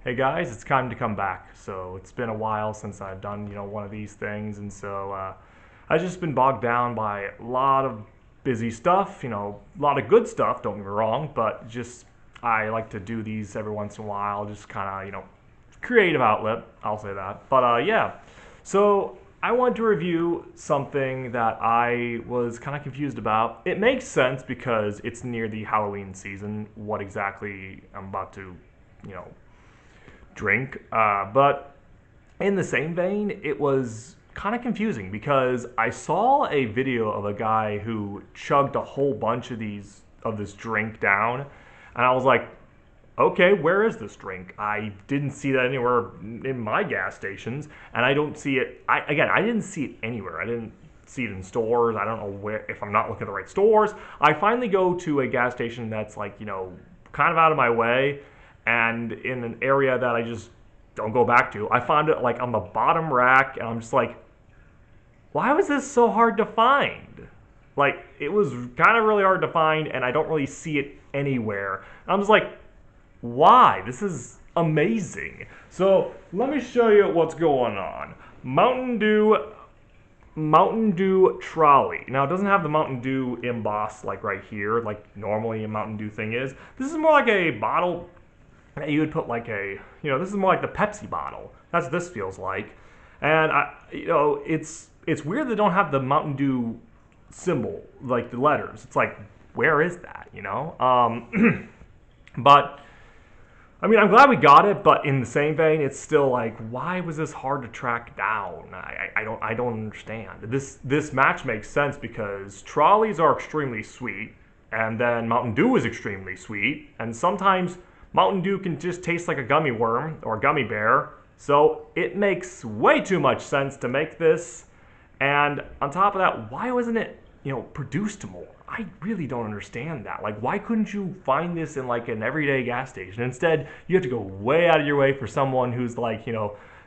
Hey guys, it's time to come back. So it's been a while since I've done, one of these things, and so I've just been bogged down by a lot of busy stuff, a lot of good stuff, don't get me wrong, but just I like to do these every once in a while, just kind of, creative outlet, I'll say that. But yeah, so I wanted to review something that I was kind of confused about. It makes sense because it's near the Halloween season, what exactly I'm about to, you know, drink. But in the same vein, it was kind of confusing because I saw a video of a guy who chugged a whole bunch of this drink down, and I was like, okay, where is this drink? I didn't see that anywhere in my gas stations, and I don't see it. I didn't see it anywhere. I didn't see it in stores. I don't know where, if I'm not looking at the right stores. I finally go to a gas station that's like, kind of out of my way and in an area that I just don't go back to. I found it like on the bottom rack, and I'm just like, why was this so hard to find? Like, it was kind of really hard to find, and I don't really see it anywhere. I'm just like, why? This is amazing. So let me show you what's going on. Mountain Dew Trolli. Now it doesn't have the Mountain Dew embossed like right here, like normally a Mountain Dew thing is. This is more like a bottle that you would put like this is more like the Pepsi bottle. That's what this feels like. And it's weird they don't have the Mountain Dew symbol, like the letters. It's like, where is that, But I mean, I'm glad we got it, but in the same vein, it's still like, why was this hard to track down? I don't understand. This match makes sense because trolleys are extremely sweet, and then Mountain Dew is extremely sweet, and sometimes Mountain Dew can just taste like a gummy worm or a gummy bear. So it makes way too much sense to make this. And on top of that, why wasn't it, produced more? I really don't understand that. Like, why couldn't you find this in like an everyday gas station? Instead, you have to go way out of your way for someone who's like,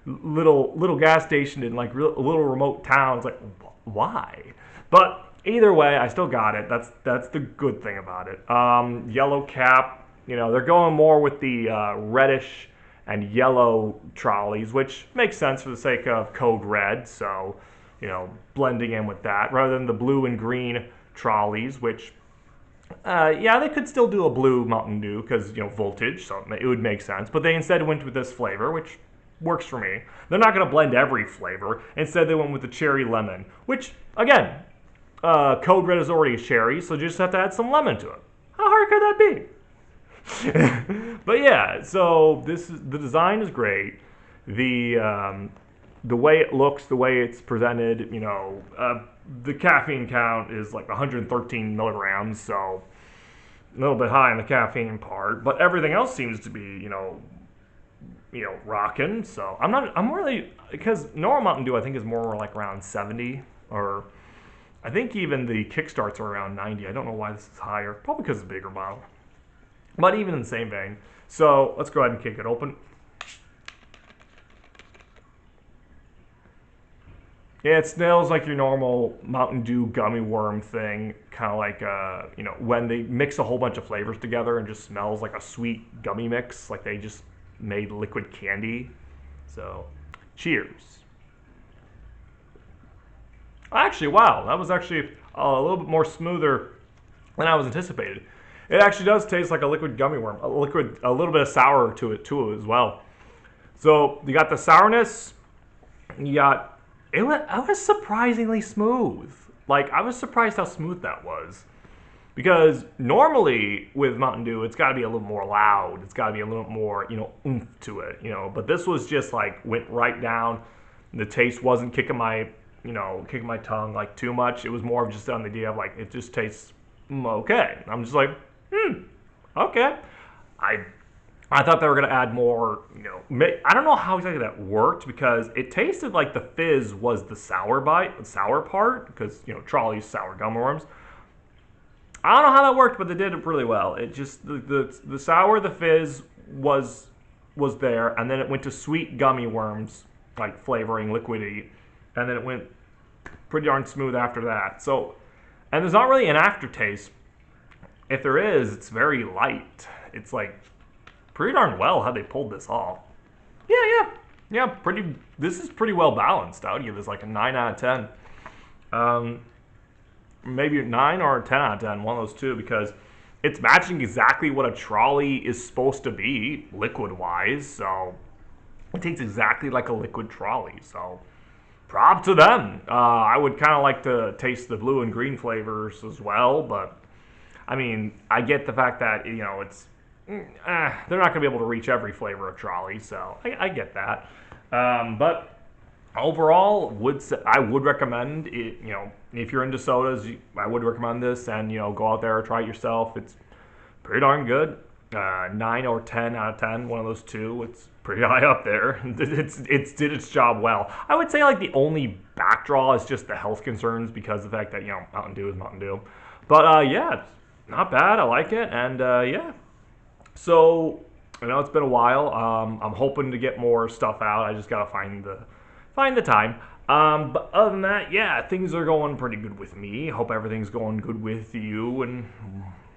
little gas station in like a little remote town. It's like, why? But either way, I still got it. That's the good thing about it. Yellow cap. They're going more with the reddish and yellow trolleys, which makes sense for the sake of code red. So, blending in with that rather than the blue and green trolleys, which, they could still do a blue Mountain Dew because, voltage, so it would make sense. But they instead went with this flavor, which works for me. They're not going to blend every flavor. Instead, they went with the cherry lemon, which, again, code red is already a cherry, so you just have to add some lemon to it. How hard could that be? But yeah, so the design is great. The way it looks, the way it's presented, the caffeine count is like 113 milligrams, so a little bit high on the caffeine part. But everything else seems to be, rocking. So I'm really, because normal Mountain Dew I think is more like around 70, or I think even the kickstarts are around 90. I don't know why this is higher. Probably because it's a bigger bottle. But even in the same vein. So let's go ahead and kick it open. Yeah, it smells like your normal Mountain Dew gummy worm thing, kind of like, when they mix a whole bunch of flavors together and just smells like a sweet gummy mix, like they just made liquid candy. So, cheers. Actually, wow, that was actually a little bit more smoother than I was anticipated. It actually does taste like a liquid gummy worm, a little bit of sour to it too as well. So you got the sourness, it was surprisingly smooth. Like, I was surprised how smooth that was. Because normally with Mountain Dew, it's got to be a little more loud. It's got to be a little more, oomph to it, But this was just like, went right down. The taste wasn't kicking my tongue like too much. It was more of just on the idea of like, it just tastes okay. I'm just like, okay. I thought they were going to add more, I don't know how exactly that worked because it tasted like the fizz was the sour part, because, Trolli's sour gum worms. I don't know how that worked, but they did it really well. It just, the sour, the fizz was there, and then it went to sweet gummy worms, like flavoring liquidy, and then it went pretty darn smooth after that. So, and there's not really an aftertaste. If there is, it's very light. It's like pretty darn well how they pulled this off. Yeah, yeah, yeah. Pretty. This is pretty well balanced. I would give this like a 9 out of 10. Maybe a 9 or a 10 out of 10, one of those two, because it's matching exactly what a Trolli is supposed to be, liquid-wise. So it tastes exactly like a liquid Trolli. So props to them. I would kind of like to taste the blue and green flavors as well, but I mean, I get the fact that it's they're not going to be able to reach every flavor of Trolli, so I get that. But overall, I would recommend it. If you're into sodas, I would recommend this, and go out there, try it yourself. It's pretty darn good. 9 or 10 out of 10, one of those two. It's pretty high up there. It's did its job well. I would say like the only backdraw is just the health concerns because of the fact that Mountain Dew is Mountain Dew. But yeah, it's not bad. I like it, and yeah. So I know it's been a while. I'm hoping to get more stuff out. I just gotta find the time. But other than that, yeah, things are going pretty good with me. Hope everything's going good with you and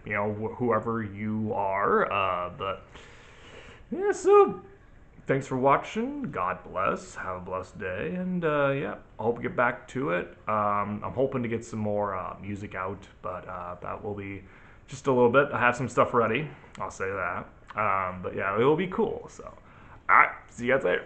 whoever you are. But yeah, so thanks for watching. God bless. Have a blessed day, and yeah, I hope we get back to it. I'm hoping to get some more music out, but that will be just a little bit. I have some stuff ready. I'll say that. But yeah, it will be cool. So, all right, see you guys later.